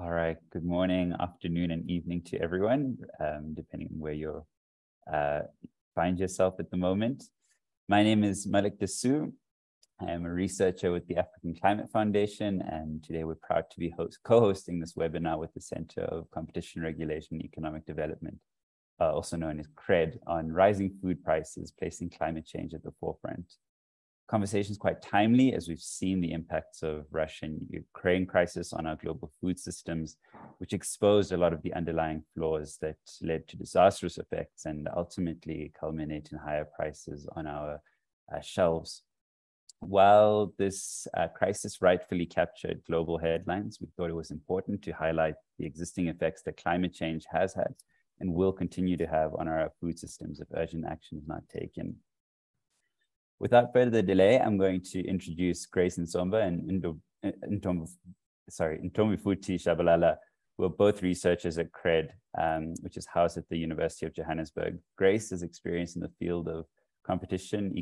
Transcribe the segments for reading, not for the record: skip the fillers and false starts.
All right, good morning, afternoon, and evening to everyone, depending on where you find yourself at the moment. My name is Malik Dasu. I am a researcher with the African Climate Foundation, and today we're proud to be co-hosting this webinar with the Center of Competition Regulation and Economic Development, also known as CRED, on rising food prices, placing climate change at the forefront. Conversation is quite timely as we've seen the impacts of Russia and Ukraine crisis on our global food systems, which exposed a lot of the underlying flaws that led to disastrous effects and ultimately culminate in higher prices on our shelves. While this crisis rightfully captured global headlines, we thought it was important to highlight the existing effects that climate change has had and will continue to have on our food systems if urgent action is not taken. Without further delay, I'm going to introduce Grace Nsomba and Ntombifuthi Shabalala, who are both researchers at CRED, which is housed at the University of Johannesburg. Grace has experience in the field of competition,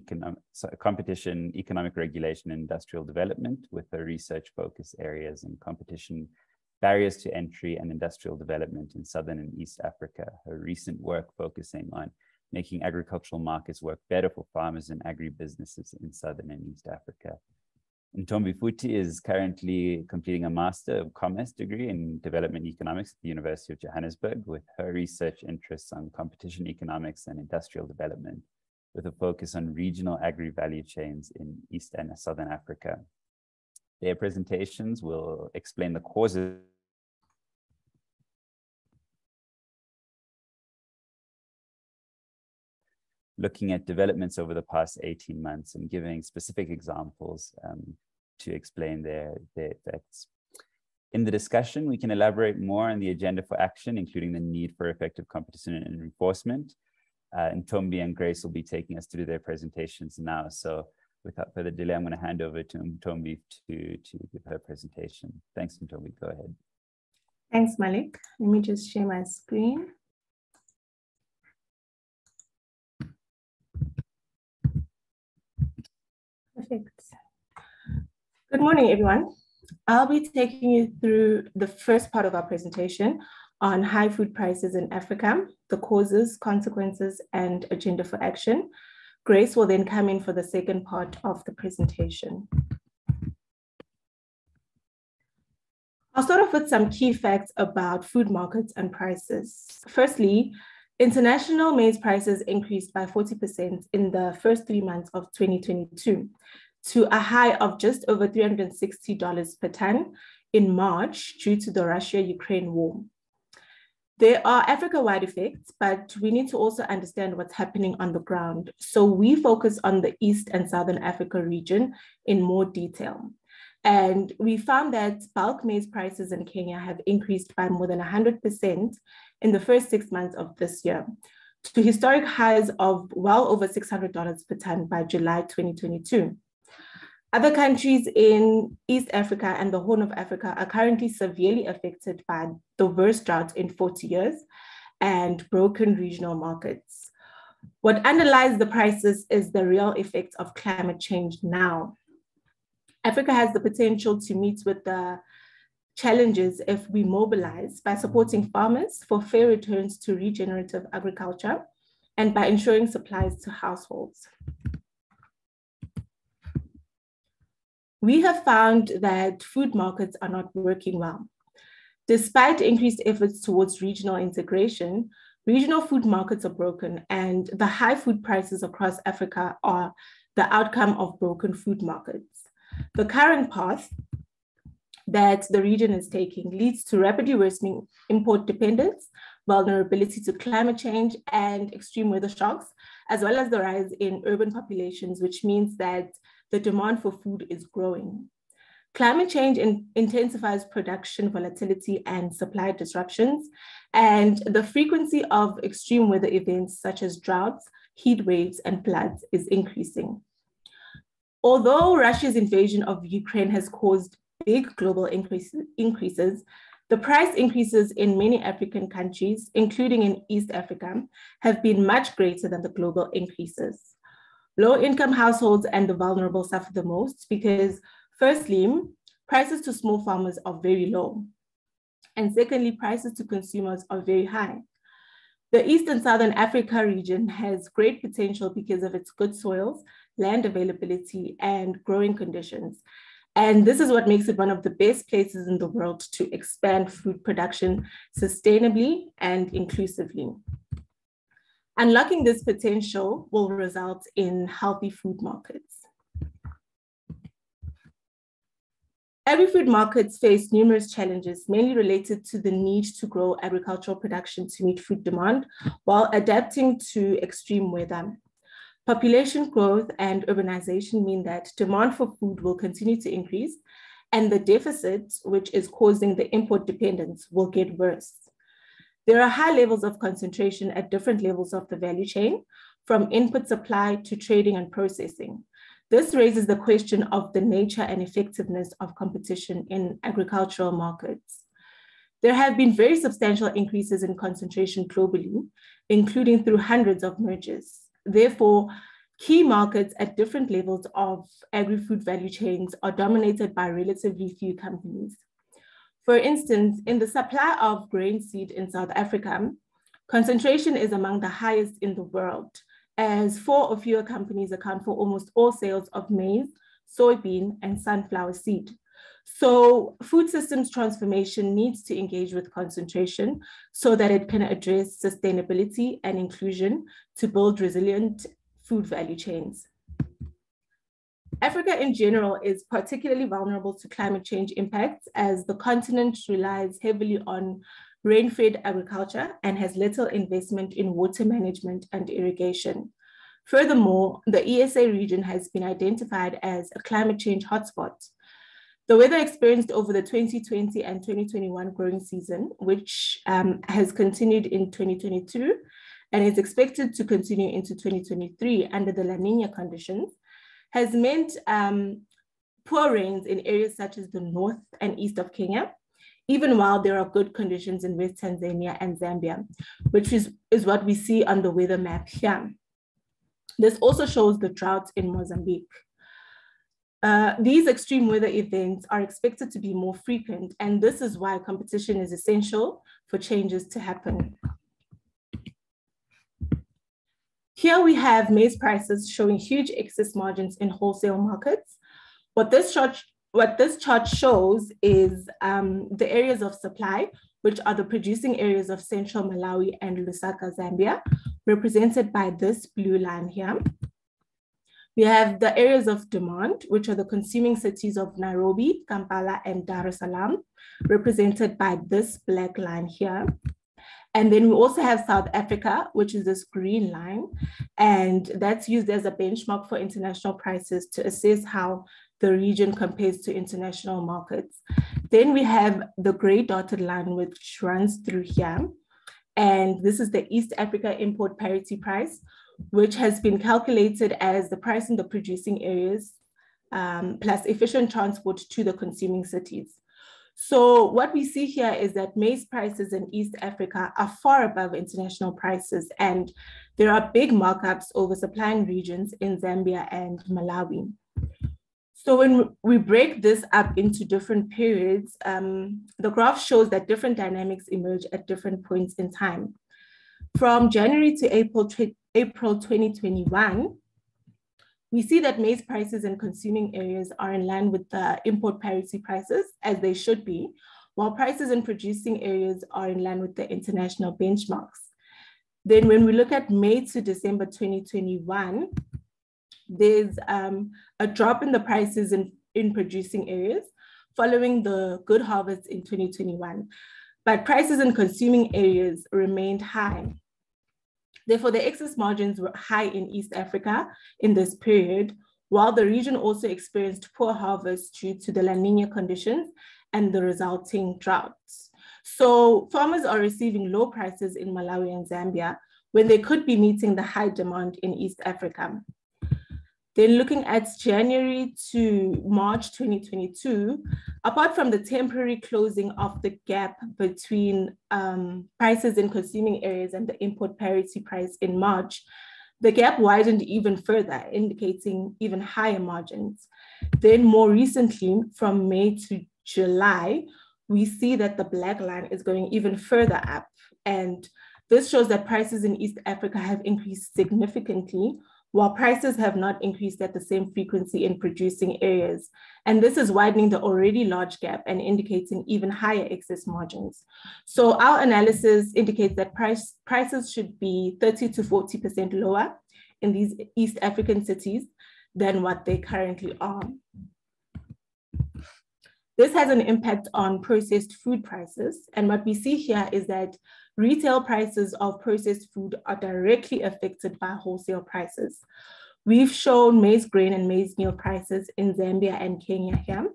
economic regulation, and industrial development, with her research focus areas in competition, barriers to entry, and industrial development in Southern and East Africa. Her recent work focusing on making agricultural markets work better for farmers and agribusinesses in Southern and East Africa. Ntombifuthi is currently completing a Master of Commerce degree in Development Economics at the University of Johannesburg, with her research interests on competition economics and industrial development, with a focus on regional agri-value chains in East and Southern Africa. Their presentations will explain the causes looking at developments over the past 18 months and giving specific examples to explain their effects. In the discussion, we can elaborate more on the agenda for action, including the need for effective competition and enforcement. Ntombi and Grace will be taking us through their presentations now. So without further delay, I'm going to hand over to Ntombi to give her presentation. Thanks, Ntombi. Go ahead. Thanks, Malik. Let me just share my screen. Perfect. Good morning, everyone. I'll be taking you through the first part of our presentation on high food prices in Africa, the causes, consequences, and agenda for action. Grace will then come in for the second part of the presentation. I'll start off with some key facts about food markets and prices. Firstly, international maize prices increased by 40% in the first 3 months of 2022 to a high of just over $360 per ton in March due to the Russia-Ukraine war. There are Africa-wide effects, but we need to also understand what's happening on the ground. So we focus on the East and Southern Africa region in more detail. And we found that bulk maize prices in Kenya have increased by more than 100% in the first 6 months of this year, to historic highs of well over $600 per ton by July 2022. Other countries in East Africa and the Horn of Africa are currently severely affected by the worst drought in 40 years and broken regional markets. What underlies the prices is the real effects of climate change now. Africa has the potential to meet with the challenges if we mobilize by supporting farmers for fair returns to regenerative agriculture and by ensuring supplies to households. We have found that food markets are not working well. Despite increased efforts towards regional integration, regional food markets are broken, and the high food prices across Africa are the outcome of broken food markets. The current path that the region is taking leads to rapidly worsening import dependence, vulnerability to climate change and extreme weather shocks, as well as the rise in urban populations, which means that the demand for food is growing. Climate change intensifies production volatility and supply disruptions, and the frequency of extreme weather events such as droughts, heat waves, and floods is increasing. Although Russia's invasion of Ukraine has caused big global increases, the price increases in many African countries, including in East Africa, have been much greater than the global increases. Low-income households and the vulnerable suffer the most because, firstly, prices to small farmers are very low. And secondly, prices to consumers are very high. The East and Southern Africa region has great potential because of its good soils, land availability, and growing conditions. And this is what makes it one of the best places in the world to expand food production sustainably and inclusively. Unlocking this potential will result in healthy food markets. Agri-food markets face numerous challenges, mainly related to the need to grow agricultural production to meet food demand while adapting to extreme weather. Population growth and urbanization mean that demand for food will continue to increase, and the deficit, which is causing the import dependence, will get worse. There are high levels of concentration at different levels of the value chain, from input supply to trading and processing. This raises the question of the nature and effectiveness of competition in agricultural markets. There have been very substantial increases in concentration globally, including through hundreds of mergers. Therefore, key markets at different levels of agri-food value chains are dominated by relatively few companies. For instance, in the supply of grain seed in South Africa, concentration is among the highest in the world, as 4 or fewer companies account for almost all sales of maize, soybean, and sunflower seed. So food systems transformation needs to engage with concentration so that it can address sustainability and inclusion to build resilient food value chains. Africa in general is particularly vulnerable to climate change impacts as the continent relies heavily on rain-fed agriculture and has little investment in water management and irrigation. Furthermore, the ESA region has been identified as a climate change hotspot. The weather experienced over the 2020 and 2021 growing season, which has continued in 2022 and is expected to continue into 2023 under the La Nina conditions, has meant poor rains in areas such as the north and east of Kenya, even while there are good conditions in West Tanzania and Zambia, which is what we see on the weather map here. This also shows the drought in Mozambique. These extreme weather events are expected to be more frequent, and this is why competition is essential for changes to happen. Here we have maize prices showing huge excess margins in wholesale markets. What this chart shows is the areas of supply, which are the producing areas of central Malawi and Lusaka, Zambia, represented by this blue line here. We have the areas of demand, which are the consuming cities of Nairobi, Kampala, and Dar es Salaam, represented by this black line here. And then we also have South Africa, which is this green line, and that's used as a benchmark for international prices to assess how the region compares to international markets. Then we have the gray dotted line, which runs through here. And this is the East Africa import parity price, which has been calculated as the price in the producing areas plus efficient transport to the consuming cities. So what we see here is that maize prices in East Africa are far above international prices, and there are big markups over supplying regions in Zambia and Malawi. So when we break this up into different periods, the graph shows that different dynamics emerge at different points in time. From January to April 2021, we see that maize prices in consuming areas are in line with the import parity prices, as they should be, while prices in producing areas are in line with the international benchmarks. Then when we look at May to December 2021, there's a drop in the prices in producing areas following the good harvest in 2021, but prices in consuming areas remained high. Therefore, the excess margins were high in East Africa in this period, while the region also experienced poor harvests due to the La Nina conditions and the resulting droughts. So farmers are receiving low prices in Malawi and Zambia when they could be meeting the high demand in East Africa. Then looking at January to March 2022, apart from the temporary closing of the gap between prices in consuming areas and the import parity price in March, the gap widened even further, indicating even higher margins. Then more recently, from May to July, we see that the black line is going even further up. And this shows that prices in East Africa have increased significantly, while prices have not increased at the same frequency in producing areas. And this is widening the already large gap and indicating even higher excess margins. So our analysis indicates that prices should be 30 to 40% lower in these East African cities than what they currently are. This has an impact on processed food prices. And what we see here is that retail prices of processed food are directly affected by wholesale prices. We've shown maize grain and maize meal prices in Zambia and Kenya here.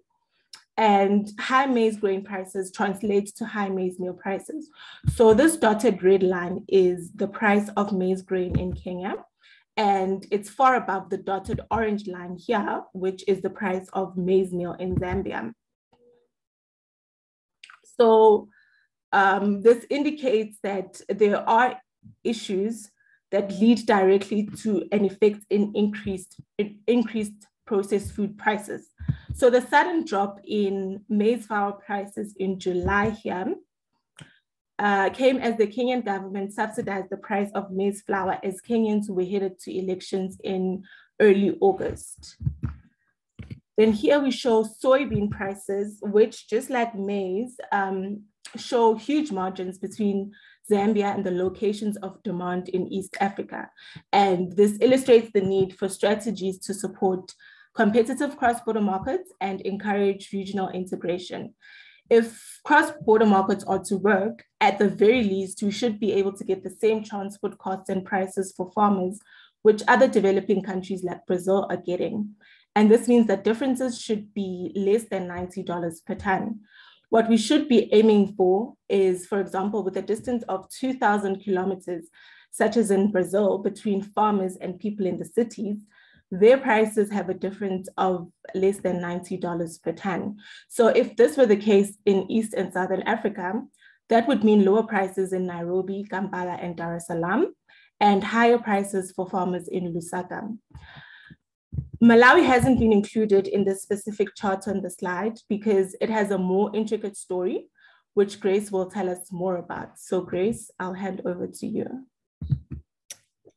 And high maize grain prices translate to high maize meal prices. So this dotted red line is the price of maize grain in Kenya. And it's far above the dotted orange line here, which is the price of maize meal in Zambia. So this indicates that there are issues that lead directly to an effect in increased processed food prices. So the sudden drop in maize flour prices in July here came as the Kenyan government subsidized the price of maize flour as Kenyans were headed to elections in early August. Then here we show soybean prices, which just like maize, show huge margins between Zambia and the locations of demand in East Africa. And this illustrates the need for strategies to support competitive cross-border markets and encourage regional integration. If cross-border markets are to work, at the very least, we should be able to get the same transport costs and prices for farmers, which other developing countries like Brazil are getting. And this means that differences should be less than $90 per ton. What we should be aiming for is, for example, with a distance of 2,000 kilometers, such as in Brazil, between farmers and people in the cities, their prices have a difference of less than $90 per ton. So if this were the case in East and Southern Africa, that would mean lower prices in Nairobi, Kampala, and Dar es Salaam, and higher prices for farmers in Lusaka. Malawi hasn't been included in the specific chart on the slide because it has a more intricate story, which Grace will tell us more about. So Grace, I'll hand over to you.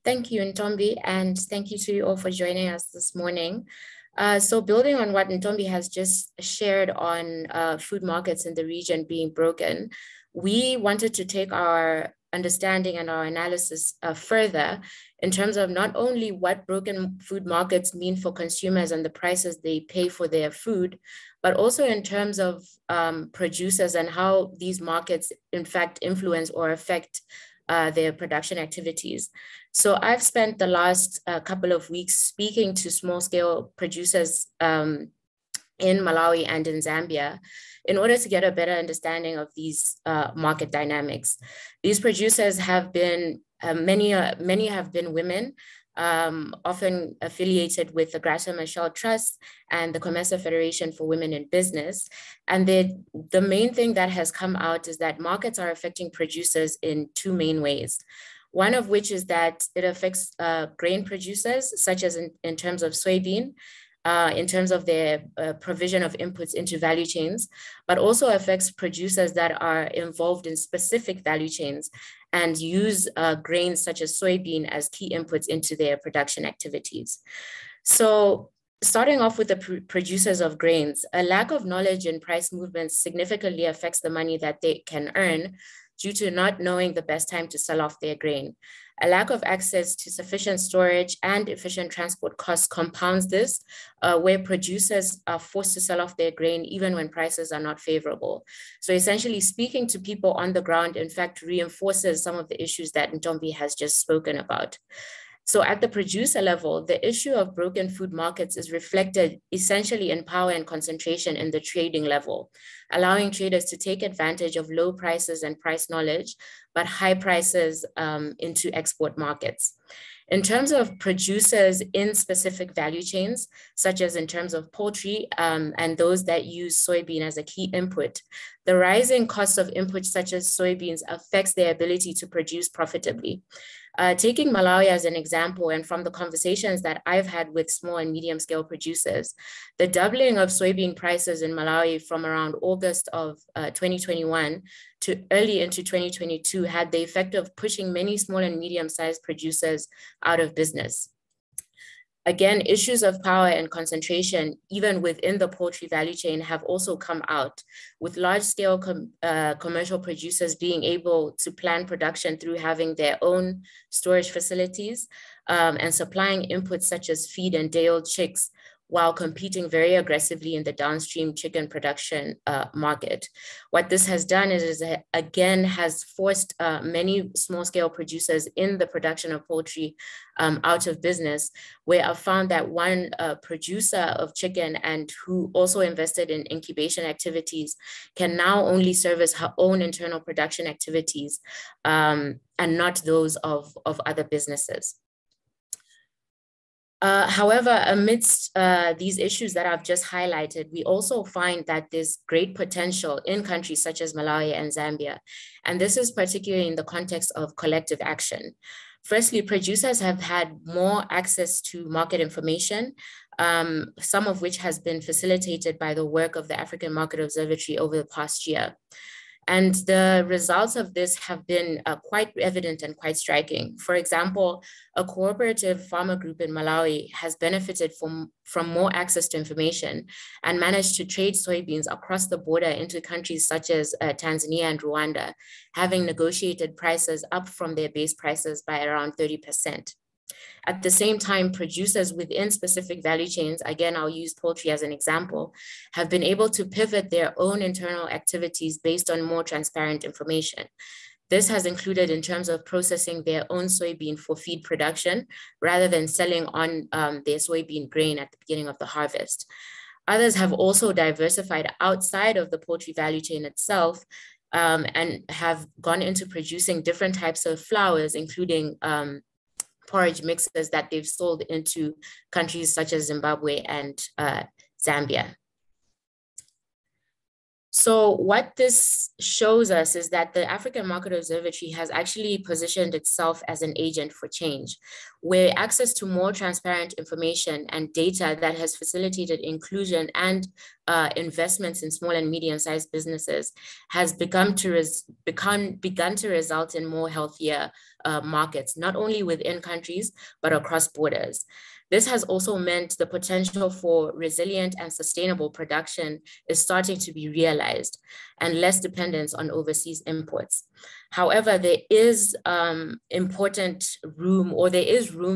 Thank you, Ntombi, and thank you to you all for joining us this morning. So building on what Ntombi has just shared on food markets in the region being broken, we wanted to take our understanding and our analysis further in terms of not only what broken food markets mean for consumers and the prices they pay for their food, but also in terms of producers and how these markets in fact influence or affect their production activities. So I've spent the last couple of weeks speaking to small-scale producers in Malawi and in Zambia in order to get a better understanding of these market dynamics. These producers have been, many have been women, often affiliated with the Graça Machel Trust and the Commerce Federation for Women in Business. And the main thing that has come out is that markets are affecting producers in two main ways. One of which is that it affects grain producers, such as in terms of soybean, in terms of their provision of inputs into value chains, but also affects producers that are involved in specific value chains and use grains such as soybean as key inputs into their production activities. So starting off with the producers of grains, a lack of knowledge in price movements significantly affects the money that they can earn due to not knowing the best time to sell off their grain. A lack of access to sufficient storage and efficient transport costs compounds this, where producers are forced to sell off their grain even when prices are not favorable. So essentially speaking to people on the ground, in fact, reinforces some of the issues that Ntombi has just spoken about. So at the producer level, the issue of broken food markets is reflected essentially in power and concentration in the trading level, allowing traders to take advantage of low prices and price knowledge, but high prices into export markets. In terms of producers in specific value chains, such as in terms of poultry and those that use soybean as a key input, the rising cost of inputs such as soybeans affects their ability to produce profitably. Taking Malawi as an example, and from the conversations that I've had with small and medium scale producers, the doubling of soybean prices in Malawi from around August of 2021 to early into 2022 had the effect of pushing many small and medium sized producers out of business. Again, issues of power and concentration, even within the poultry value chain, have also come out, with large-scale commercial producers being able to plan production through having their own storage facilities and supplying inputs such as feed and day-old chicks, while competing very aggressively in the downstream chicken production market. What this has done is again, has forced many small-scale producers in the production of poultry out of business, where I've found that one producer of chicken and who also invested in incubation activities can now only service her own internal production activities and not those of other businesses. However, amidst these issues that I've just highlighted, we also find that there's great potential in countries such as Malawi and Zambia. And this is particularly in the context of collective action. Firstly, producers have had more access to market information, some of which has been facilitated by the work of the African Market Observatory over the past year. And the results of this have been quite evident and quite striking. For example, a cooperative farmer group in Malawi has benefited from more access to information and managed to trade soybeans across the border into countries such as Tanzania and Rwanda, having negotiated prices up from their base prices by around 30%. At the same time, producers within specific value chains, again, I'll use poultry as an example, have been able to pivot their own internal activities based on more transparent information. This has included in terms of processing their own soybean for feed production, rather than selling on their soybean grain at the beginning of the harvest. Others have also diversified outside of the poultry value chain itself and have gone into producing different types of flours, including porridge mixes that they've sold into countries such as Zimbabwe and Zambia. So what this shows us is that the African Market Observatory has actually positioned itself as an agent for change, where access to more transparent information and data that has facilitated inclusion and investments in small and medium-sized businesses has begun to result in more healthier markets, not only within countries, but across borders. This has also meant the potential for resilient and sustainable production is starting to be realized and less dependence on overseas imports. However, there is room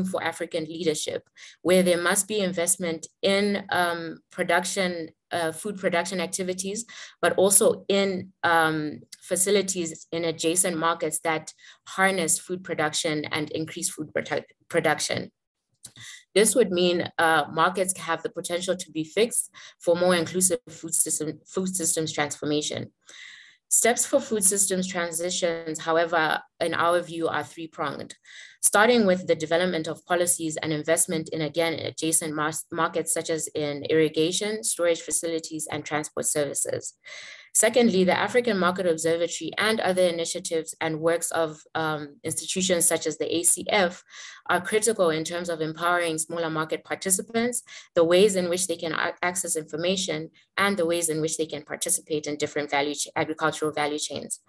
for African leadership, where there must be investment in food production activities, but also in facilities in adjacent markets that harness food production and increase food production. This would mean markets have the potential to be fixed for more inclusive food systems transformation. Steps for food systems transitions, however, in our view, are three-pronged, starting with the development of policies and investment in, again, adjacent markets such as in irrigation, storage facilities, and transport services. Secondly, the African Market Observatory and other initiatives and works of institutions such as the ACF are critical in terms of empowering smaller market participants, the ways in which they can access information, and the ways in which they can participate in different agricultural value chains.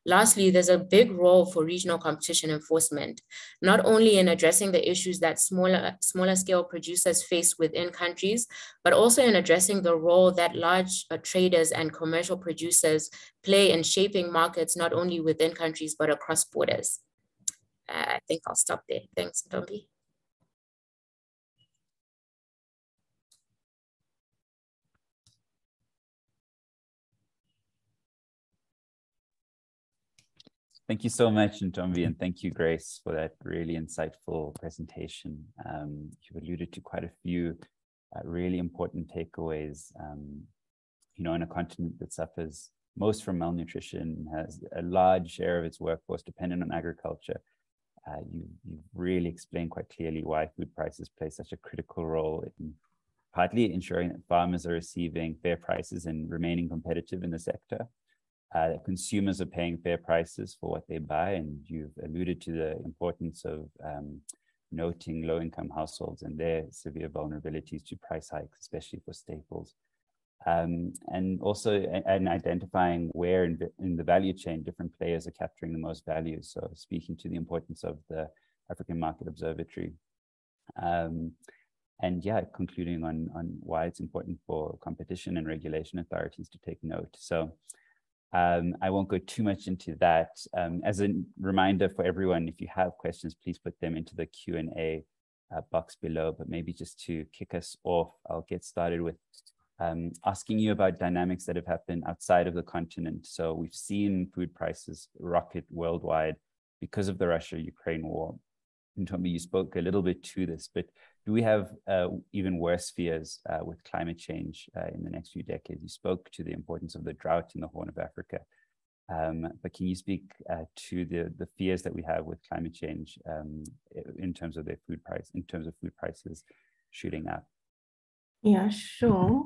Lastly, there's a big role for regional competition enforcement, not only in addressing the issues that smaller scale producers face within countries, but also in addressing the role that large traders and commercial producers play in shaping markets, not only within countries, but across borders. I think I'll stop there. Thanks, Ntombi. Thank you so much, Ntombi, and thank you, Grace, for that really insightful presentation. You've alluded to quite a few really important takeaways. In a continent that suffers most from malnutrition, has a large share of its workforce dependent on agriculture. You've really explained quite clearly why food prices play such a critical role in partly ensuring that farmers are receiving fair prices and remaining competitive in the sector. That consumers are paying fair prices for what they buy, and you've alluded to the importance of noting low-income households and their severe vulnerabilities to price hikes, especially for staples. And also identifying where in the value chain different players are capturing the most value. So speaking to the importance of the African Market Observatory. And yeah, concluding on why it's important for competition and regulation authorities to take note. So I won't go too much into that. As a reminder for everyone, if you have questions, please put them into the Q&A box below. But maybe just to kick us off, I'll get started with asking you about dynamics that have happened outside of the continent. So we've seen food prices rocket worldwide because of the Russia-Ukraine war. And Ntombi, you spoke a little bit to this, but do we have even worse fears with climate change in the next few decades? You spoke to the importance of the drought in the Horn of Africa, but can you speak to the fears that we have with climate change in terms of their food prices shooting up? Yeah, sure.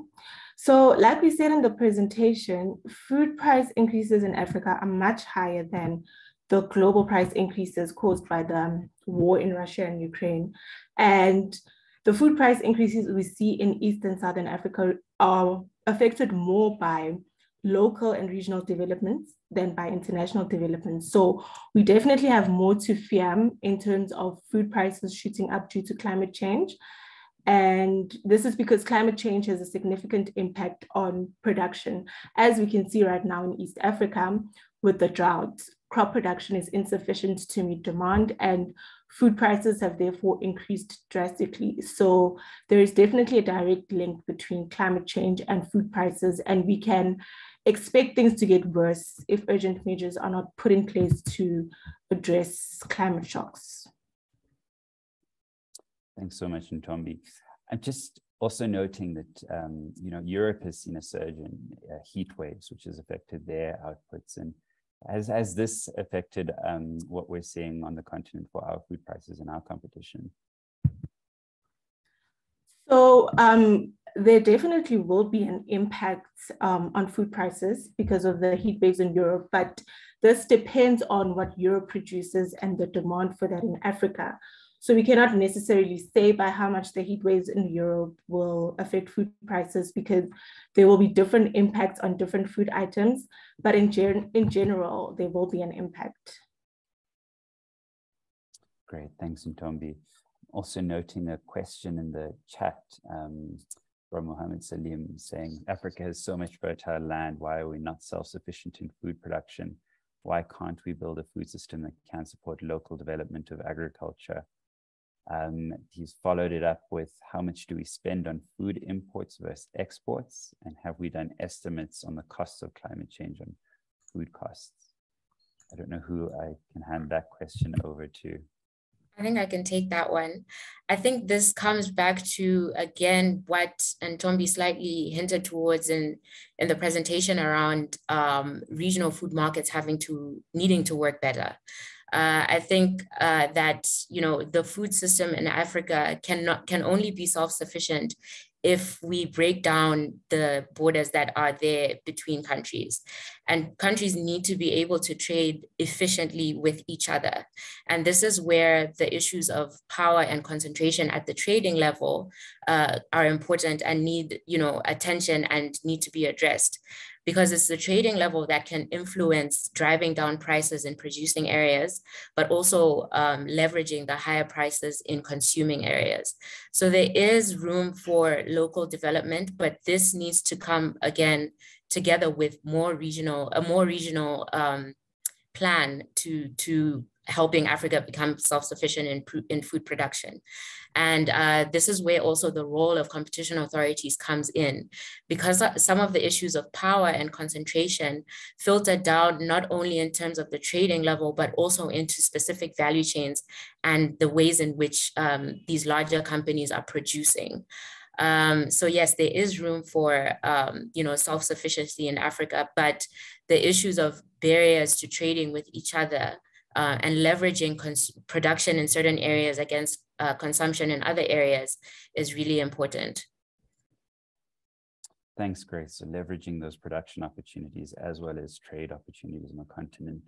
So like we said in the presentation, food price increases in Africa are much higher than the global price increases caused by the war in Russia and Ukraine. And the food price increases we see in East and Southern Africa are affected more by local and regional developments than by international developments. So we definitely have more to fear in terms of food prices shooting up due to climate change. And this is because climate change has a significant impact on production. As we can see right now in East Africa with the drought, crop production is insufficient to meet demand, and food prices have therefore increased drastically. So there is definitely a direct link between climate change and food prices, and we can expect things to get worse if urgent measures are not put in place to address climate shocks. Thanks so much, Ntombi. I'm just also noting that Europe has seen a surge in heat waves, which has affected their outputs. And has this affected what we're seeing on the continent for our food prices and our competition? So there definitely will be an impact on food prices because of the heat waves in Europe, but this depends on what Europe produces and the demand for that in Africa. So we cannot necessarily say by how much the heat waves in Europe will affect food prices, because there will be different impacts on different food items, but in general, there will be an impact. Great, thanks, Ntombi. Also noting a question in the chat from Mohammed Salim saying, Africa has so much fertile land, why are we not self-sufficient in food production? Why can't we build a food system that can support local development of agriculture? He's followed it up with, how much do we spend on food imports versus exports? And have we done estimates on the costs of climate change on food costs? I don't know who I can hand that question over to. I think I can take that one. I think this comes back to, again, what Ntombi slightly hinted towards in the presentation around regional food markets needing to work better. I think that the food system in Africa can only be self-sufficient if we break down the borders that are there between countries. And countries need to be able to trade efficiently with each other. And this is where the issues of power and concentration at the trading level are important and need attention and need to be addressed, because it's the trading level that can influence driving down prices in producing areas, but also leveraging the higher prices in consuming areas. So there is room for local development, but this needs to come again together with a more regional plan to helping Africa become self-sufficient in food production. And this is where also the role of competition authorities comes in, because some of the issues of power and concentration filter down not only in terms of the trading level, but also into specific value chains and the ways in which these larger companies are producing. So yes, there is room for self-sufficiency in Africa, but the issues of barriers to trading with each other and leveraging production in certain areas against consumption in other areas is really important. Thanks, Grace. So leveraging those production opportunities as well as trade opportunities on the continent.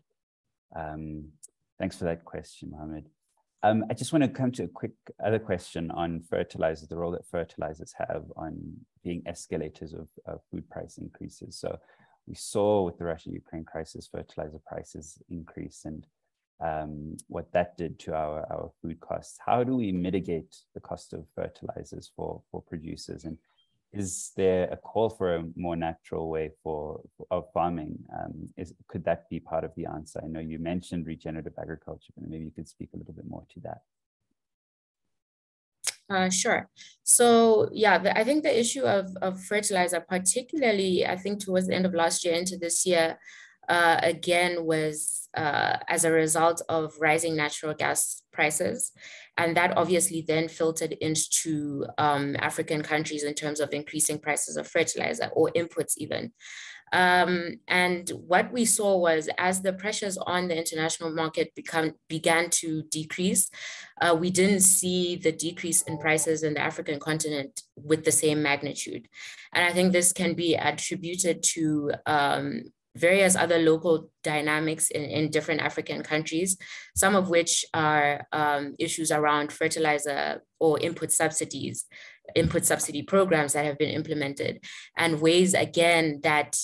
Thanks for that question, Mohammed. I just want to come to a quick other question on fertilizers, the role that fertilizers have on being escalators of food price increases. So we saw with the Russia-Ukraine crisis, fertilizer prices increase and what that did to our food costs. How do we mitigate the cost of fertilizers for producers? And is there a call for a more natural way of farming? Could that be part of the answer? I know you mentioned regenerative agriculture, but maybe you could speak a little bit more to that. Sure. So yeah, I think the issue of fertilizer, particularly I think towards the end of last year into this year, again was as a result of rising natural gas prices. And that obviously then filtered into African countries in terms of increasing prices of fertilizer or inputs even. And what we saw was as the pressures on the international market began to decrease, we didn't see the decrease in prices in the African continent with the same magnitude. And I think this can be attributed to various other local dynamics in different African countries, some of which are issues around fertilizer or input subsidy programs that have been implemented, and ways, again, that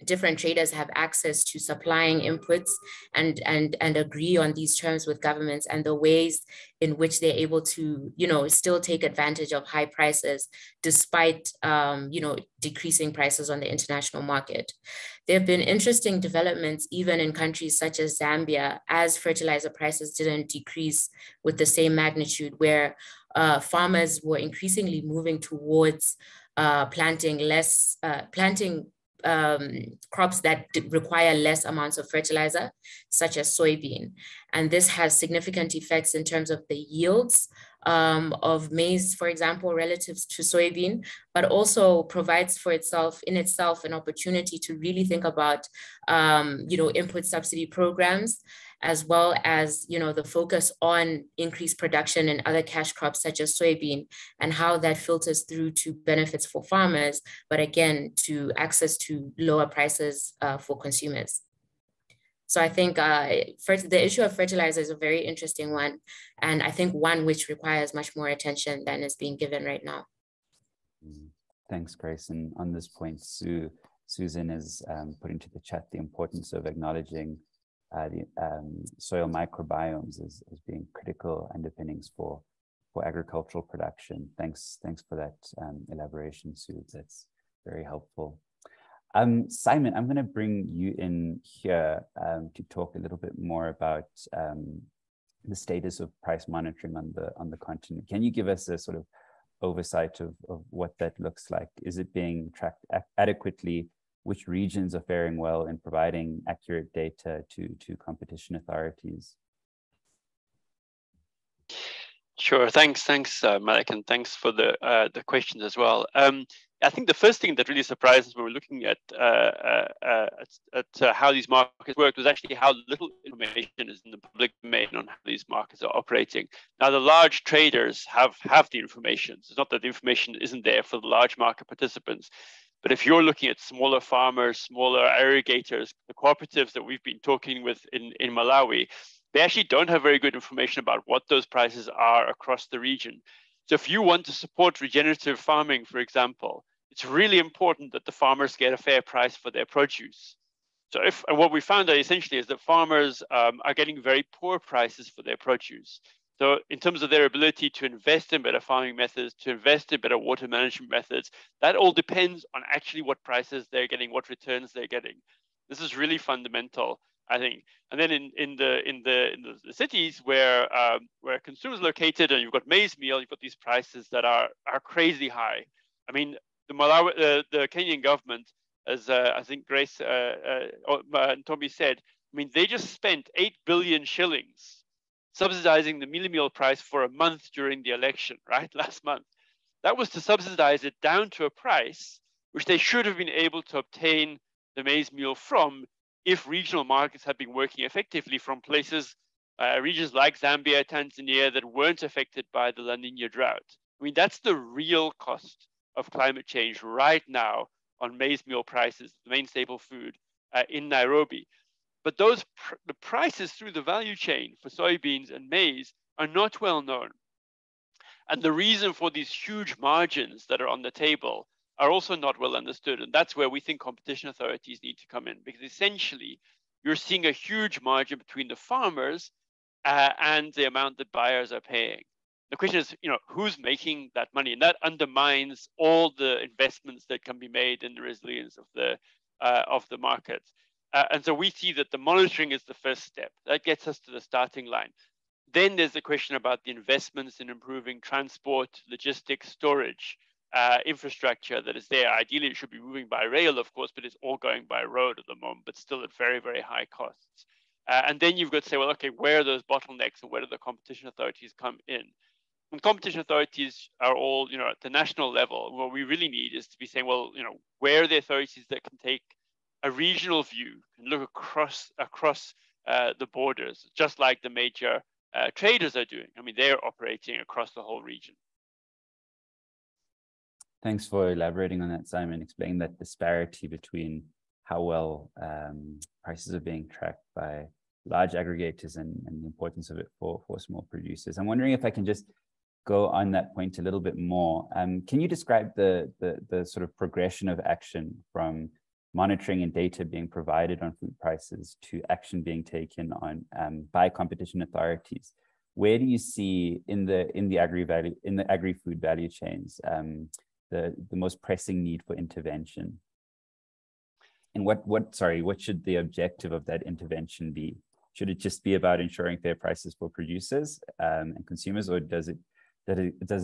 different traders have access to supplying inputs and agree on these terms with governments, and the ways in which they're able to, still take advantage of high prices despite, decreasing prices on the international market. There have been interesting developments even in countries such as Zambia, as fertilizer prices didn't decrease with the same magnitude, where farmers were increasingly moving towards planting crops that require less amounts of fertilizer, such as soybean. And this has significant effects in terms of the yields of maize, for example, relative to soybean, but also provides for itself an opportunity to really think about, input subsidy programs, as well as, the focus on increased production in other cash crops such as soybean, and how that filters through to benefits for farmers, but again, to access to lower prices for consumers. So I think the issue of fertilizer is a very interesting one, and I think one which requires much more attention than is being given right now. Thanks, Grace. And on this point, Susan is putting to the chat the importance of acknowledging the soil microbiomes as being critical underpinnings for agricultural production. Thanks for that elaboration, Sue. That's very helpful. Simon, I'm going to bring you in here to talk a little bit more about the status of price monitoring on the continent. Can you give us a sort of oversight of what that looks like? Is it being tracked adequately? Which regions are faring well in providing accurate data to competition authorities? Sure, thanks, Malik, and thanks for the questions as well. I think the first thing that really surprised us when we're looking at how these markets work was actually how little information is in the public domain on how these markets are operating. Now, the large traders have the information. It's not that the information isn't there for the large market participants. But if you're looking at smaller farmers, smaller irrigators, the cooperatives that we've been talking with in Malawi, they actually don't have very good information about what those prices are across the region. So if you want to support regenerative farming, for example, it's really important that the farmers get a fair price for their produce. So what we found out essentially is that farmers are getting very poor prices for their produce. So in terms of their ability to invest in better farming methods, to invest in better water management methods, that all depends on actually what prices they're getting, what returns they're getting. This is really fundamental, I think. And then in the cities where consumers are located, and you've got maize meal, you've got these prices that are crazy high. I mean, the Kenyan government, as I think Grace and Tommy said, I mean, they just spent 8 billion shillings subsidizing the mealie meal price for a month during the election, right, last month. That was to subsidize it down to a price which they should have been able to obtain the maize meal from if regional markets had been working effectively from places, regions like Zambia, Tanzania, that weren't affected by the La Nina drought. I mean, that's the real cost of climate change right now on maize meal prices, the main staple food in Nairobi. But the prices through the value chain for soybeans and maize are not well known. And the reason for these huge margins that are on the table are also not well understood. And that's where we think competition authorities need to come in, because essentially you're seeing a huge margin between the farmers and the amount that buyers are paying. The question is, who's making that money? And that undermines all the investments that can be made in the resilience of the market. And so we see that the monitoring is the first step. That gets us to the starting line. Then there's the question about the investments in improving transport, logistics, storage, infrastructure that is there. Ideally, it should be moving by rail, of course, but it's all going by road at the moment, but still at very, very high costs. And then you've got to say, well, okay, where are those bottlenecks and where do the competition authorities come in? And competition authorities are all, at the national level. What we really need is to be saying, well, where are the authorities that can take a regional view and look across the borders, just like the major traders are doing. I mean, they're operating across the whole region. Thanks for elaborating on that, Simon, explaining that disparity between how well prices are being tracked by large aggregators and the importance of it for small producers. I'm wondering if I can just go on that point a little bit more. Can you describe the sort of progression of action from monitoring and data being provided on food prices to action being taken on by competition authorities? Where do you see in the agri-food value chains the most pressing need for intervention? And what should the objective of that intervention be? Should it just be about ensuring fair prices for producers and consumers, or does it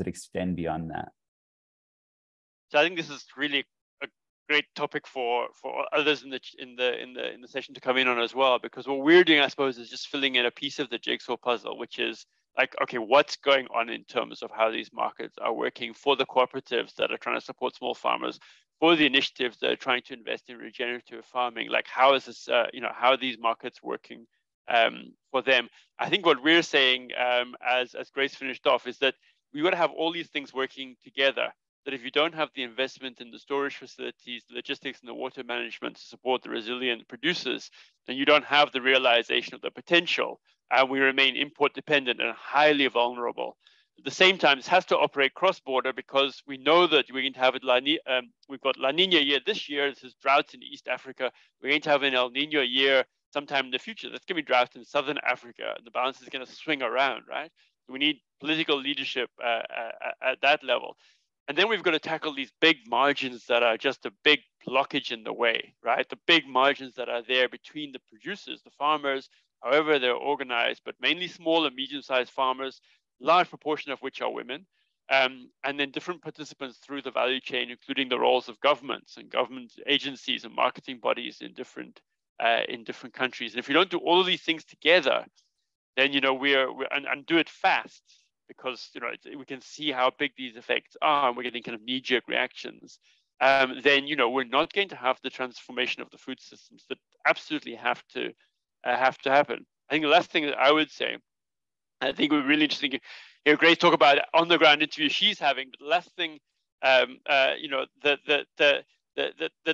extend beyond that? So I think this is really a great topic for others in the session to come in on as well, because what we're doing, I suppose, is just filling in a piece of the jigsaw puzzle, which is like, okay, what's going on in terms of how these markets are working for the cooperatives that are trying to support small farmers, for the initiatives that are trying to invest in regenerative farming, like how is this, how are these markets working for them? I think what we're saying, as Grace finished off, is that we want to have all these things working together. That if you don't have the investment in the storage facilities, the logistics, and the water management to support the resilient producers, then you don't have the realization of the potential. And we remain import dependent and highly vulnerable. At the same time, this has to operate cross-border, because we know that we're going to have we've got La Nina year this year. This is droughts in East Africa. We're going to have an El Nino year sometime in the future. That's going to be drought in Southern Africa. And the balance is going to swing around, right? We need political leadership at that level. And then we've got to tackle these big margins that are just a big blockage in the way, right? The big margins that are there between the producers, the farmers, however they're organized, but mainly small and medium-sized farmers, large proportion of which are women, and then different participants through the value chain, including the roles of governments and government agencies and marketing bodies in different countries. And if you don't do all of these things together, then and do it fast, because we can see how big these effects are, and we're getting kind of knee-jerk reactions. Then we're not going to have the transformation of the food systems that absolutely have to happen. I think the last thing that I would say, I think we're really interesting. Grace talk about on-the-ground interviews she's having, but the last thing that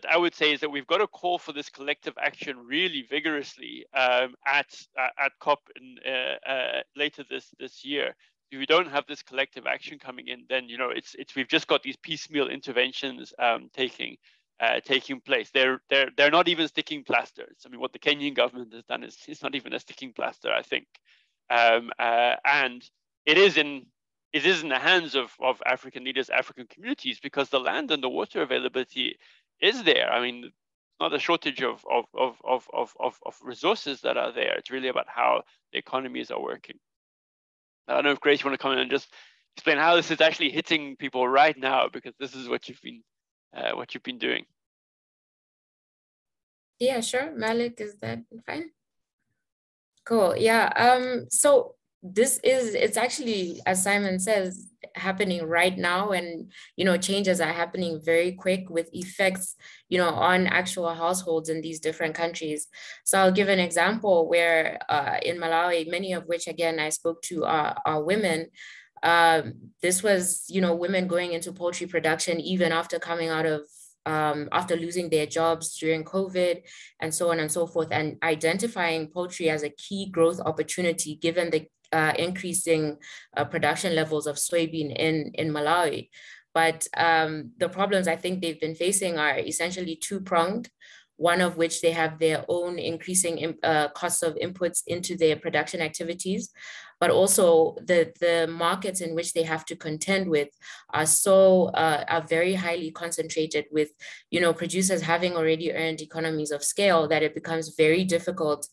I would say is that we've got to call for this collective action really vigorously at COP later this year. If we don't have this collective action coming in, then we've just got these piecemeal interventions taking place. They're not even sticking plasters. I mean, what the Kenyan government has done is not even a sticking plaster, I think. And it is in the hands of African leaders, African communities, because the land and the water availability is there. I mean, not a shortage of resources that are there. It's really about how the economies are working. I don't know if Grace, you want to come in and just explain how this is actually hitting people right now, because this is what you've been doing. Yeah, sure. Malik, is that fine? Cool. Yeah. So it's actually, as Simon says, happening right now, and changes are happening very quick with effects on actual households in these different countries. So I'll give an example where in Malawi, many of which again I spoke to are women. This was women going into poultry production even after coming out of after losing their jobs during COVID and so on and so forth, and identifying poultry as a key growth opportunity given the increasing production levels of soybean in Malawi. But the problems I think they've been facing are essentially two-pronged, one of which they have their own increasing costs of inputs into their production activities, but also the markets in which they have to contend with are very highly concentrated with, producers having already earned economies of scale, that it becomes very difficult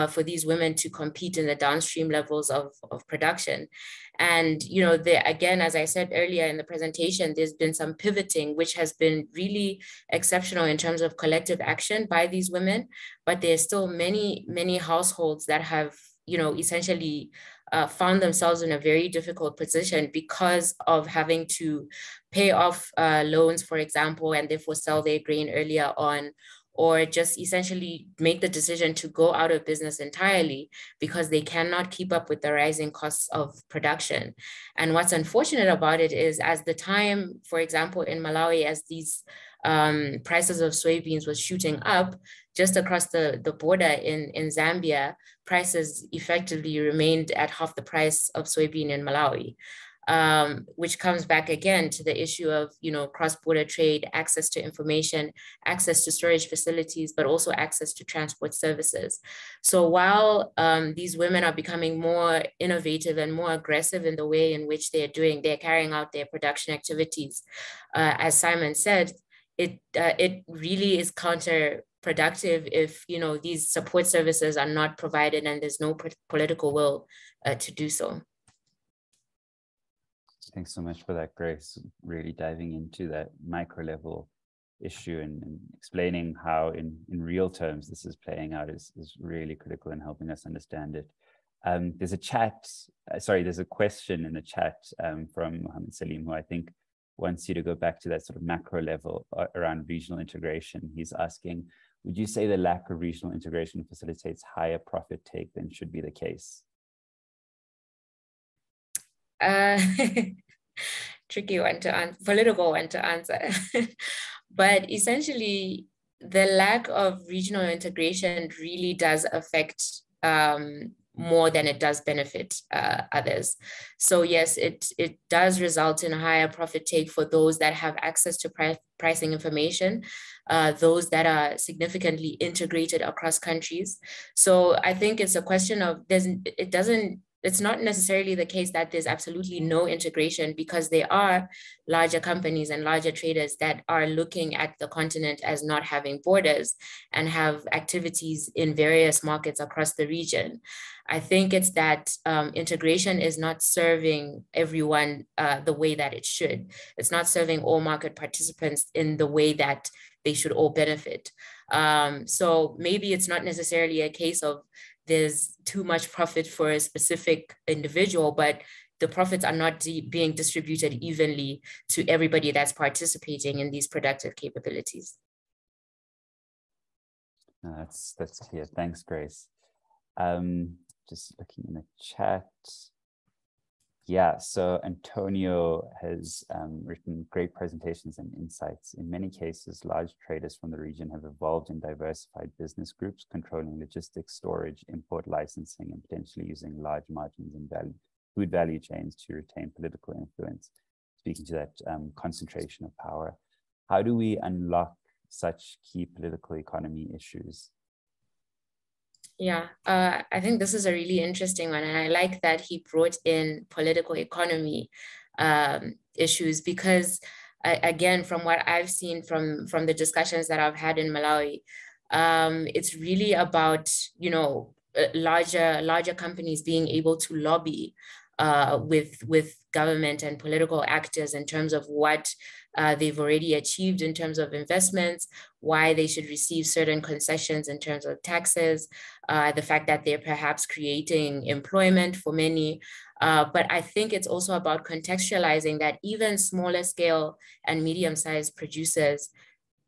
for these women to compete in the downstream levels of production. And, again, as I said earlier in the presentation, there's been some pivoting, which has been really exceptional in terms of collective action by these women, but there's still many, many households that have, essentially found themselves in a very difficult position because of having to pay off loans, for example, and therefore sell their grain earlier on, or just essentially make the decision to go out of business entirely because they cannot keep up with the rising costs of production. And what's unfortunate about it is, as the time, for example, in Malawi, as these prices of soybeans was shooting up, just across the border in Zambia, prices effectively remained at half the price of soybean in Malawi. Which comes back again to the issue of, cross-border trade, access to information, access to storage facilities, but also access to transport services. So while these women are becoming more innovative and more aggressive in the way in which they're carrying out their production activities, as Simon said, it really is counterproductive if, these support services are not provided and there's no political will to do so. Thanks so much for that, Grace. Really diving into that micro level issue and explaining how in real terms this is playing out is really critical in helping us understand it. There's a question in the chat from Mohammed Salim, who I think wants you to go back to that sort of macro level around regional integration. He's asking, would you say the lack of regional integration facilitates higher profit take than should be the case? Tricky one to answer, political one to answer. But essentially, the lack of regional integration really does affect more than it does benefit others. So yes, it does result in a higher profit take for those that have access to pricing information, those that are significantly integrated across countries. So I think it's a question of it's not necessarily the case that there's absolutely no integration, because there are larger companies and larger traders that are looking at the continent as not having borders and have activities in various markets across the region. I think it's that integration is not serving everyone the way that it should. It's not serving all market participants in the way that they should all benefit. So maybe it's not necessarily a case of there's too much profit for a specific individual, but the profits are not being distributed evenly to everybody that's participating in these productive capabilities. That's clear. Thanks, Grace. Just looking in the chat. Yeah, so Antonio has written great presentations and insights. In many cases, large traders from the region have evolved in diversified business groups, controlling logistics, storage, import licensing, and potentially using large margins in food value chains to retain political influence. Speaking to that concentration of power, how do we unlock such key political economy issues? Yeah, I think this is a really interesting one. And I like that he brought in political economy issues, because again, from what I've seen from the discussions that I've had in Malawi, it's really about, larger companies being able to lobby with government and political actors in terms of what they've already achieved in terms of investments, why they should receive certain concessions in terms of taxes, the fact that they're perhaps creating employment for many. But I think it's also about contextualizing that even smaller scale and medium-sized producers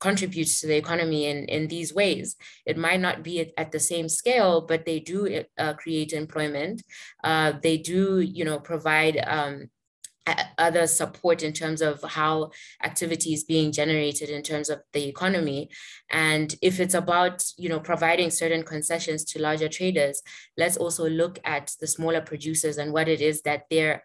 contributes to the economy in these ways. It might not be at the same scale, but they do create employment. They do, provide other support in terms of how activity is being generated in terms of the economy. And if it's about, providing certain concessions to larger traders, let's also look at the smaller producers and what it is that they're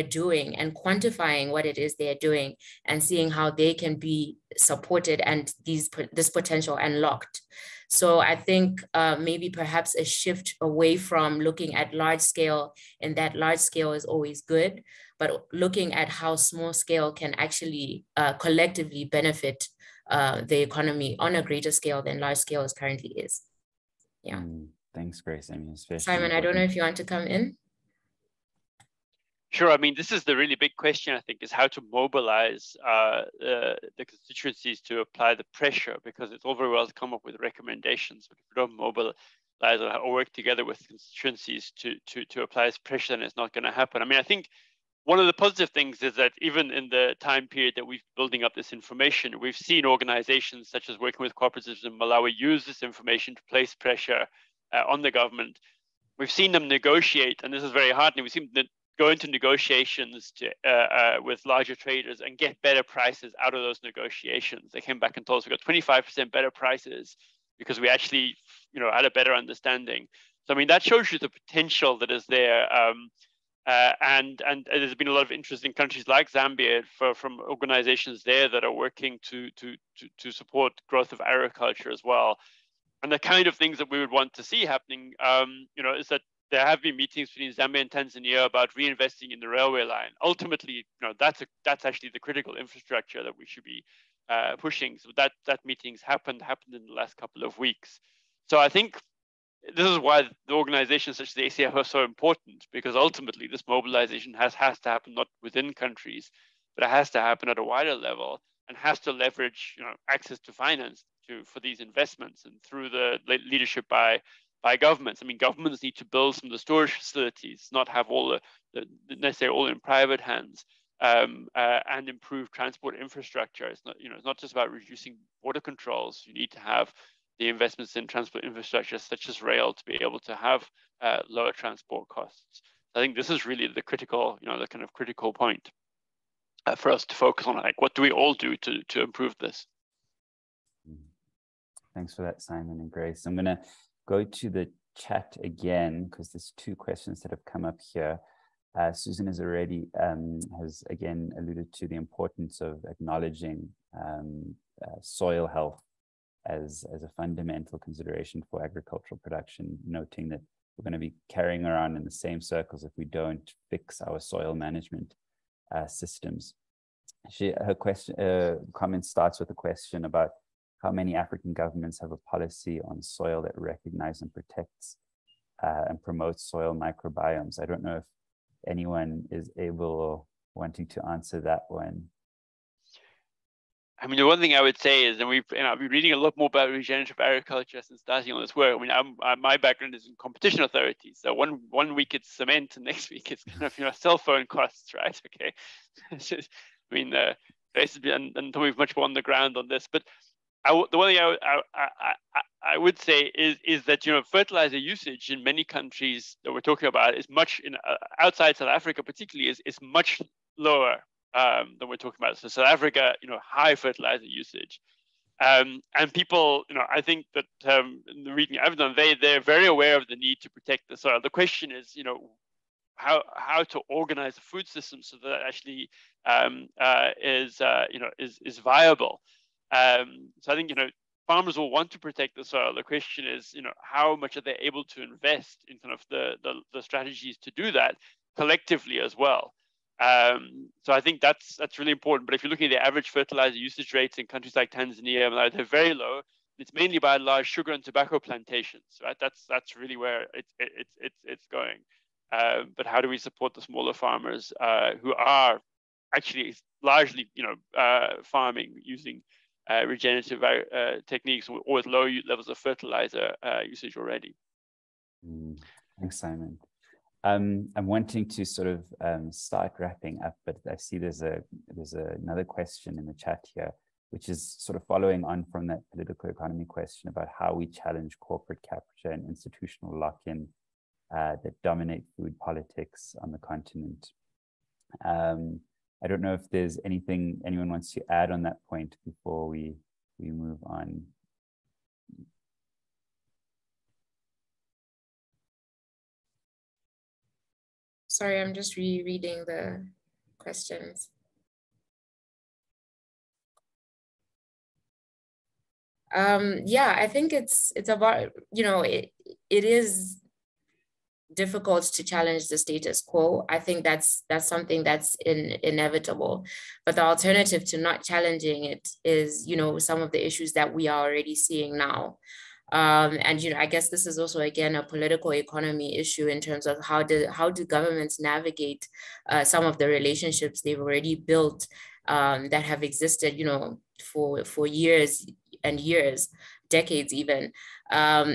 doing, and quantifying what it is they're doing, and seeing how they can be supported and this potential unlocked. So I think maybe perhaps a shift away from looking at large scale, and that large scale is always good, but looking at how small scale can actually collectively benefit the economy on a greater scale than large scale is currently is. Yeah. Thanks, Grace. I mean, especially Simon, I don't know if you want to come in. Sure. I mean, this is the really big question, I think, is how to mobilize the constituencies to apply the pressure, because it's all very well to come up with recommendations, but if we don't mobilize or work together with constituencies to apply this pressure, then it's not going to happen. I mean, I think one of the positive things is that even in the time period that we've been building up this information, we've seen organizations such as Working with Cooperatives in Malawi use this information to place pressure on the government. We've seen them negotiate, and this is very heartening. We've seen them go into negotiations with larger traders and get better prices out of those negotiations. They came back and told us we got 25% better prices because we actually, had a better understanding. So, I mean, that shows you the potential that is there. And there's been a lot of interest in countries like Zambia from organizations there that are working to support growth of agriculture as well. And the kind of things that we would want to see happening, is that there have been meetings between Zambia and Tanzania about reinvesting in the railway line. Ultimately, that's actually the critical infrastructure that we should be pushing. So that meetings happened in the last couple of weeks. So I think this is why the organizations such as the ACF are so important, because ultimately this mobilization has to happen not within countries, but it has to happen at a wider level and has to leverage access to finance for these investments, and through the leadership by governments. I mean, governments need to build some of the storage facilities, not have all necessarily all in private hands, and improve transport infrastructure. It's not just about reducing border controls. You need to have the investments in transport infrastructure, such as rail, to be able to have lower transport costs. I think this is really the critical, the kind of critical point for us to focus on. Like, what do we all do to improve this? Thanks for that, Simon and Grace. I'm going to go to the chat again, because there's two questions that have come up here. Susan has already has again alluded to the importance of acknowledging soil health as a fundamental consideration for agricultural production, noting that we're going to be carrying around in the same circles if we don't fix our soil management systems. Her comment starts with a question about how many African governments have a policy on soil that recognizes and protects and promotes soil microbiomes. I don't know if anyone is able or wanting to answer that one. I mean, the one thing I would say is, and I've been reading a lot more about regenerative agriculture since starting on this work. I mean, my background is in competition authorities. So one week it's cement, and next week it's kind of cell phone costs, right? Okay, I mean, and Tommy's much more on the ground on this. But the one thing I would say is that fertilizer usage in many countries that we're talking about is much outside South Africa, particularly, is much lower than we're talking about. So South Africa, high fertilizer usage, and people, I think that in the reading I've done, they're very aware of the need to protect the soil. The question is, how to organize the food system so that actually is viable. So I think farmers will want to protect the soil. The question is, how much are they able to invest in kind of the strategies to do that collectively as well. So I think that's really important. But if you're looking at the average fertilizer usage rates in countries like Tanzania, they're very low. It's mainly by large sugar and tobacco plantations, right? That's really where it's going. but how do we support the smaller farmers who are actually largely, farming using regenerative techniques or with low levels of fertilizer usage already? Thanks, Simon. I'm wanting to sort of start wrapping up, but I see there's another question in the chat here, which is sort of following on from that political economy question about how we challenge corporate capture and institutional lock-in that dominate food politics on the continent. I don't know if there's anything anyone wants to add on that point before we move on. Sorry, I'm just rereading the questions. Yeah, I think it's about, it is difficult to challenge the status quo. I think that's something that's inevitable. But the alternative to not challenging it is, some of the issues that we are already seeing now. And I guess this is also, again, a political economy issue in terms of how do governments navigate some of the relationships they've already built that have existed, for years and years, decades even.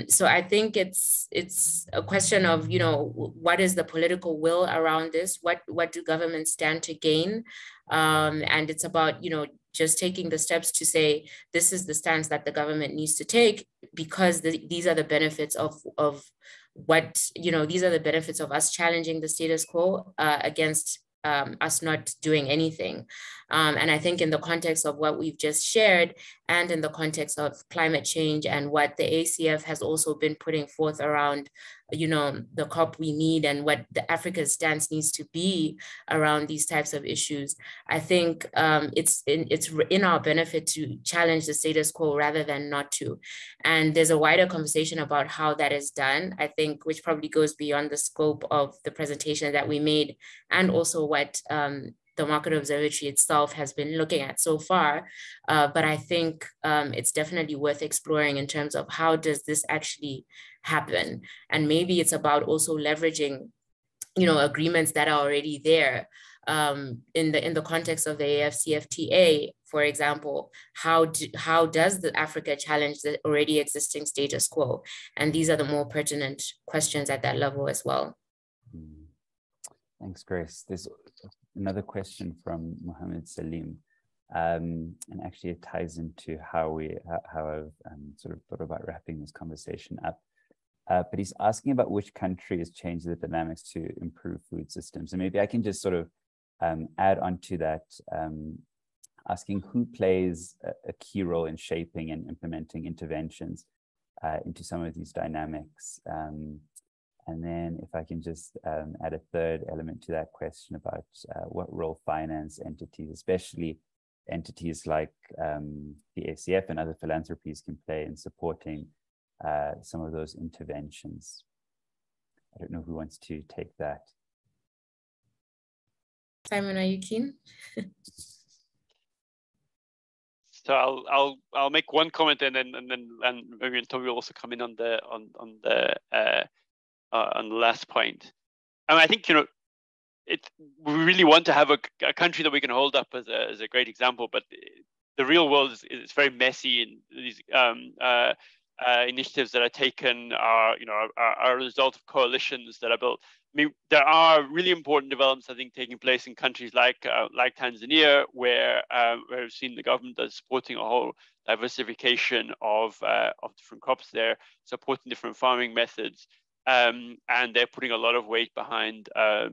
So I think it's a question of, what is the political will around this? What do governments stand to gain? And it's about, just taking the steps to say, this is the stance that the government needs to take, because these are the benefits of what, these are the benefits of us challenging the status quo against us not doing anything. And I think in the context of what we've just shared, and in the context of climate change and what the ACF has also been putting forth around, the COP we need and what the Africa's stance needs to be around these types of issues, I think it's in our benefit to challenge the status quo rather than not to. And there's a wider conversation about how that is done, I think, which probably goes beyond the scope of the presentation that we made, and also what the Market Observatory itself has been looking at so far. But I think it's definitely worth exploring in terms of how does this actually happen? And maybe it's about also leveraging, agreements that are already there. In the context of the AFCFTA, for example, how does the Africa challenge the already existing status quo? And these are the more pertinent questions at that level as well. Thanks, Grace. There's another question from Mohammed Salim, and actually it ties into how I've sort of thought about wrapping this conversation up. But he's asking about which country has changed the dynamics to improve food systems. And maybe I can just sort of add on to that, asking who plays a key role in shaping and implementing interventions into some of these dynamics. And then if I can just add a third element to that question about what role finance entities, especially entities like the ACF and other philanthropies, can play in supporting some of those interventions. I don't know who wants to take that. Simon, are you keen? So I'll make one comment and maybe Toby will also come in on the last point. And I think we really want to have a country that we can hold up as a great example, but the real world is very messy, and these initiatives that are taken are a result of coalitions that are built. I mean, there are really important developments, I think, taking place in countries like Tanzania, where we've seen the government that's supporting a whole diversification of different crops there, supporting different farming methods, and they're putting a lot of weight behind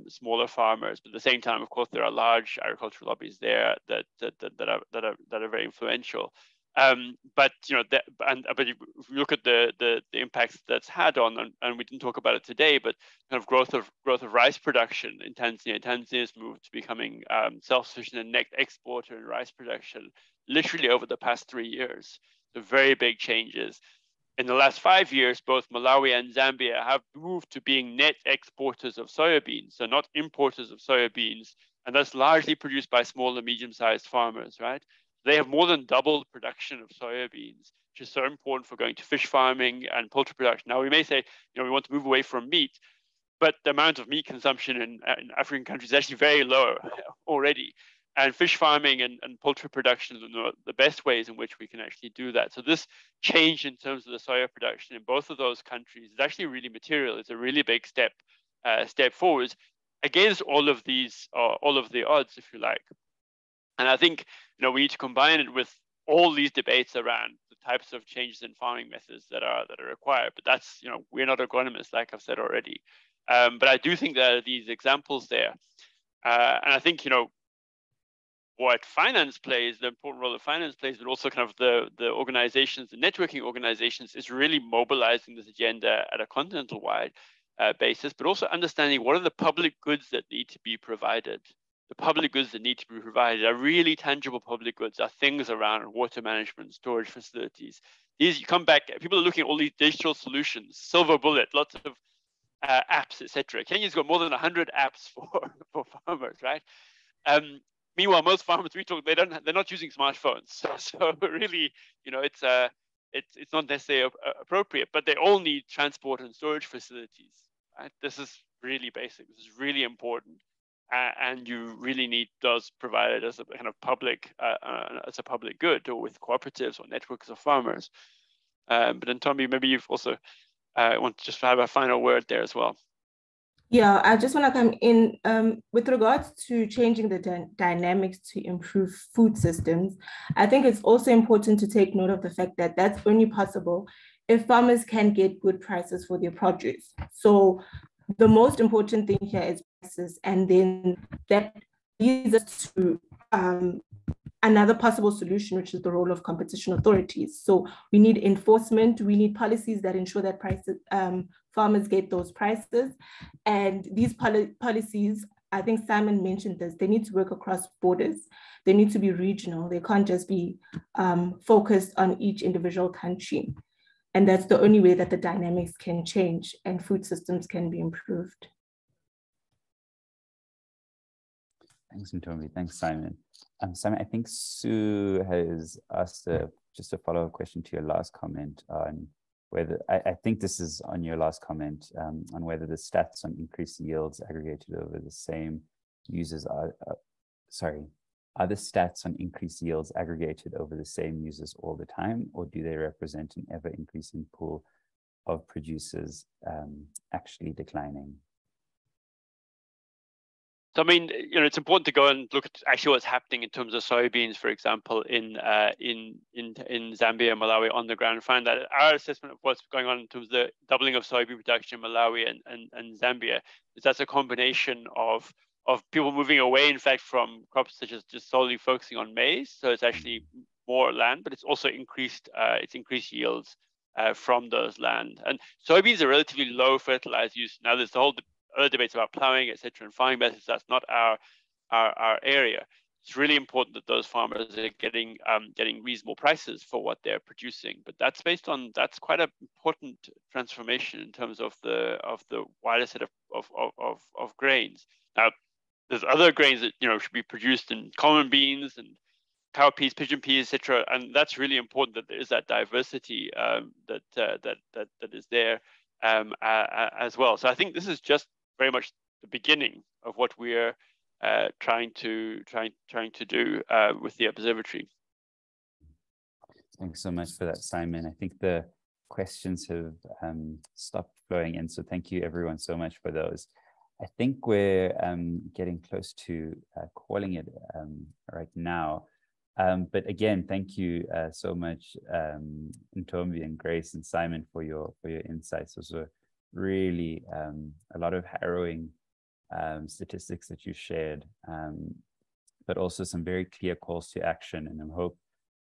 smaller farmers. But at the same time, of course, there are large agricultural lobbies there that are very influential. But if you look at the impacts that's had on, and we didn't talk about it today, but kind of growth of rice production in Tanzania. Tanzania's moved to becoming self-sufficient and net exporter in rice production, literally over the past 3 years. So very big changes. In the last 5 years, both Malawi and Zambia have moved to being net exporters of soybeans, so not importers of soybeans, and that's largely produced by small and medium-sized farmers, right? They have more than doubled production of soybeans, which is so important for going to fish farming and poultry production. Now, we may say, we want to move away from meat, but the amount of meat consumption in African countries is actually very low already. And fish farming and poultry production are the best ways in which we can actually do that. So this change in terms of the soya production in both of those countries is actually really material. It's a really big step forward against all of these, all of the odds, if you like. And I think we need to combine it with all these debates around the types of changes in farming methods that are required. But that's we're not agronomists, like I've said already. But I do think there are these examples there, and I think what finance plays, the important role that finance plays, but also kind of the organizations, the networking organizations, is really mobilizing this agenda at a continental-wide basis, but also understanding what are the public goods that need to be provided. The public goods that need to be provided are really tangible public goods, are things around water management, storage facilities. These, you come back, people are looking at all these digital solutions, silver bullet, lots of apps, etc. Kenya's got more than 100 apps for farmers, right? Meanwhile, most farmers we talk, they're not using smartphones. So really, it's not necessarily appropriate, but they all need transport and storage facilities. Right? This is really basic. This is really important, and you really need those provided as a kind of public, as a public good, or with cooperatives or networks of farmers. But then, Tommy, maybe you've also want to just have a final word there as well. Yeah, I just want to come in with regards to changing the dynamics to improve food systems. I think it's also important to take note of the fact that that's only possible if farmers can get good prices for their produce. So the most important thing here is prices, and then that leads us to another possible solution, which is the role of competition authorities. So we need enforcement, we need policies that ensure that prices, farmers get those prices. And these policies, I think Simon mentioned this, they need to work across borders. They need to be regional. They can't just be focused on each individual country. And that's the only way that the dynamics can change and food systems can be improved. Thanks, Ntombi. Thanks, Simon. Simon, I think Sue has asked just a follow-up question to your last comment on whether, I think this is on your last comment, on whether the stats on increased yields aggregated over the same users are the stats on increased yields aggregated over the same users all the time, or do they represent an ever-increasing pool of producers actually declining? So, I mean, it's important to go and look at actually what's happening in terms of soybeans, for example, in Zambia and Malawi on the ground, and find that our assessment of what's going on in terms of the doubling of soybean production in Malawi and Zambia is that's a combination of people moving away, in fact, from crops such as just solely focusing on maize. So it's actually more land, but it's also increased yields from those land. And soybeans are relatively low fertilizer use. Now there's the whole other debates about plowing, etc., and farming methods. That's not our area. It's really important that those farmers are getting reasonable prices for what they're producing. But that's quite an important transformation in terms of the wider set of grains. Now, there's other grains that should be produced in common beans and cowpeas, pigeon peas, etc., and that's really important that there is that diversity that is there as well. So I think this is just very much the beginning of what we're trying to do with the observatory. Thanks so much for that, Simon. I think the questions have stopped flowing in, so thank you everyone so much for those. I think we're getting close to calling it right now. But again, thank you so much, Ntombi and Grace and Simon, for your insights. Those were really a lot of harrowing statistics that you shared, but also some very clear calls to action. And I hope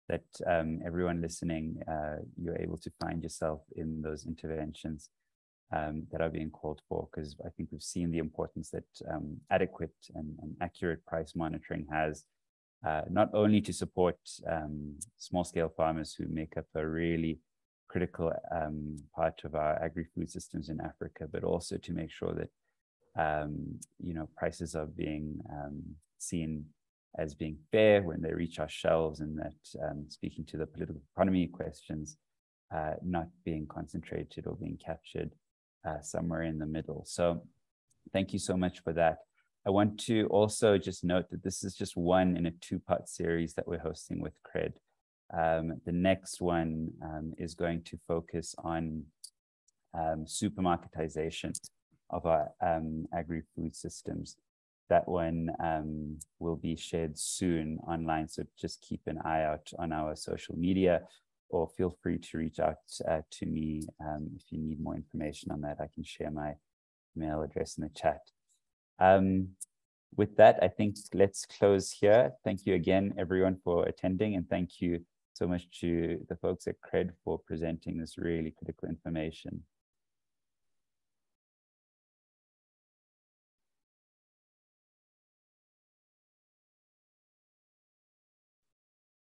that everyone listening, you're able to find yourself in those interventions that are being called for, because I think we've seen the importance that adequate and accurate price monitoring has, not only to support small-scale farmers who make up a really critical part of our agri-food systems in Africa, but also to make sure that prices are being seen as being fair when they reach our shelves, and that speaking to the political economy questions, not being concentrated or being captured somewhere in the middle. So thank you so much for that. I want to also just note that this is just one in a two-part series that we're hosting with CRED. The next one is going to focus on supermarketization of our agri-food systems. That one will be shared soon online, so just keep an eye out on our social media, or feel free to reach out to me if you need more information on that. I can share my email address in the chat. With that, I think let's close here. Thank you again, everyone, for attending, and thank you so much to the folks at CRED for presenting this really critical information.